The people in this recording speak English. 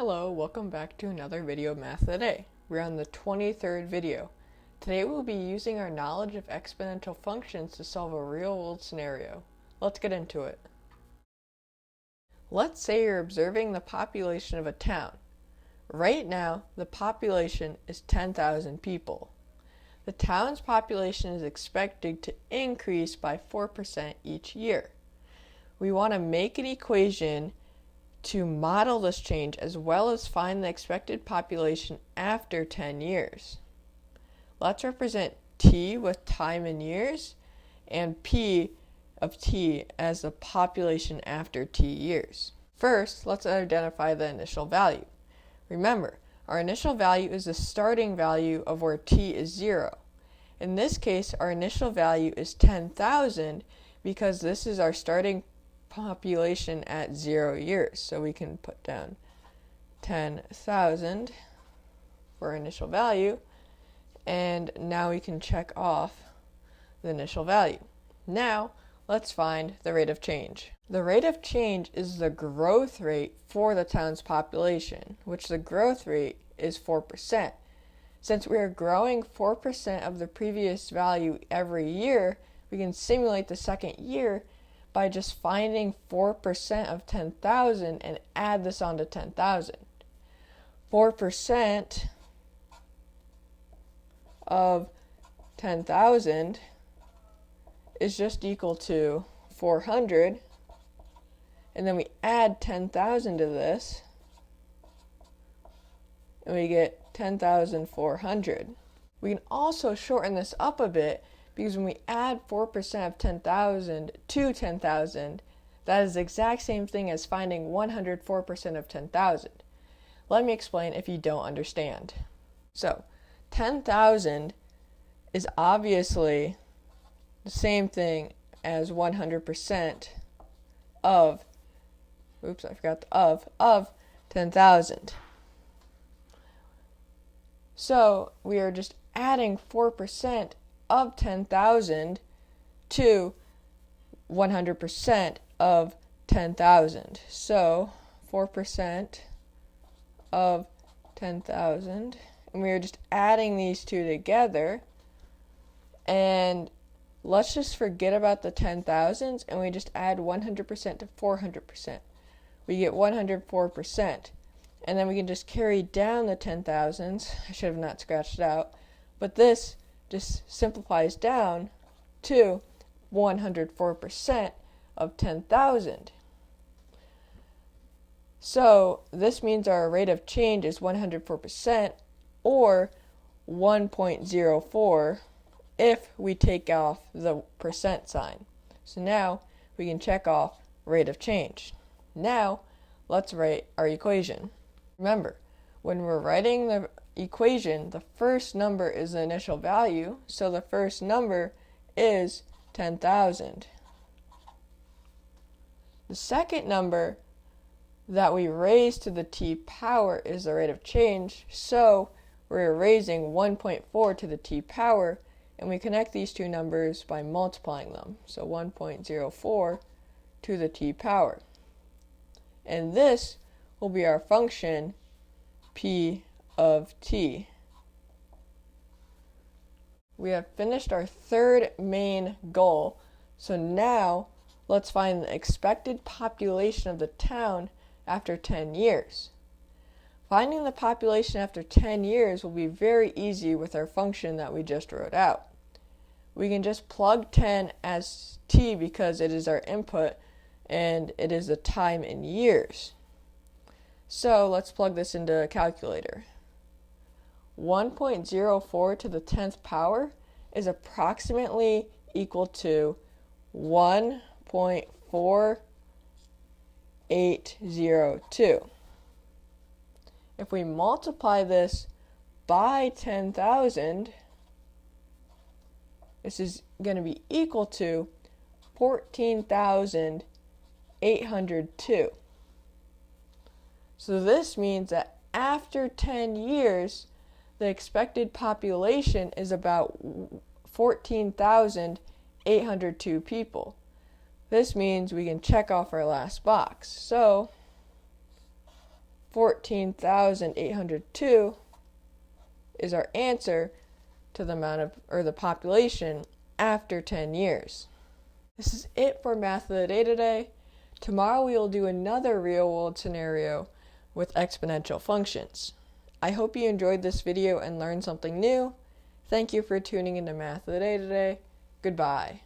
Hello, welcome back to another video of Math of the Day. We're on the 23rd video. Today we'll be using our knowledge of exponential functions to solve a real-world scenario. Let's get into it. Let's say you're observing the population of a town. Right now, the population is 10,000 people. The town's population is expected to increase by 4% each year. We want to make an equation to model this change as well as find the expected population after 10 years. Let's represent t with time in years and p of t as the population after t years. First, let's identify the initial value. Remember, our initial value is the starting value of where t is 0. In this case, our initial value is 10,000 because this is our starting population at 0 years. So we can put down 10,000 for our initial value, and now we can check off the initial value. Now, let's find the rate of change. The rate of change is the growth rate for the town's population, which the growth rate is 4%. Since we are growing 4% of the previous value every year, we can simulate the second year by just finding 4% of 10,000 and add this onto 10,000. 4% of 10,000 is just equal to 400, and then we add 10,000 to this, and we get 10,400. We can also shorten this up a bit because when we add 4% of 10,000 to 10,000, that is the exact same thing as finding 104% of 10,000. Let me explain if you don't understand. So, 10,000 is obviously the same thing as 100% of, of 10,000. So, we are just adding 4% of 10,000 to 100% of 10,000. So 4% of 10,000, and we are just adding these two together, and let's just forget about the 10,000s and we just add 100% to 400%. We get 104%, and then we can just carry down the 10,000s. I should have not scratched it out, but this just simplifies down to 104% of 10,000. So this means our rate of change is 104%, or 1.04 if we take off the percent sign. So now we can check off rate of change. Now let's write our equation. Remember, when we're writing the equation, the first number is the initial value, so the first number is 10,000. The second number that we raise to the t power is the rate of change, so we're raising 1.4 to the t power, and we connect these two numbers by multiplying them, so 1.04 to the t power. And this will be our function p of t. We have finished our third main goal, so now let's find the expected population of the town after 10 years. Finding the population after 10 years will be very easy with our function that we just wrote out. We can just plug 10 as t because it is our input and it is the time in years. So let's plug this into a calculator. 1.04 to the 10th power is approximately equal to 1.4802. If we multiply this by 10,000, this is going to be equal to 14,802. So this means that after 10 years, the expected population is about 14,802 people. This means we can check off our last box. So 14,802 is our answer to the amount of, or the population after 10 years. This is it for Math of the Day today. Tomorrow we will do another real-world scenario with exponential functions. I hope you enjoyed this video and learned something new. Thank you for tuning into Math of the Day today. Goodbye.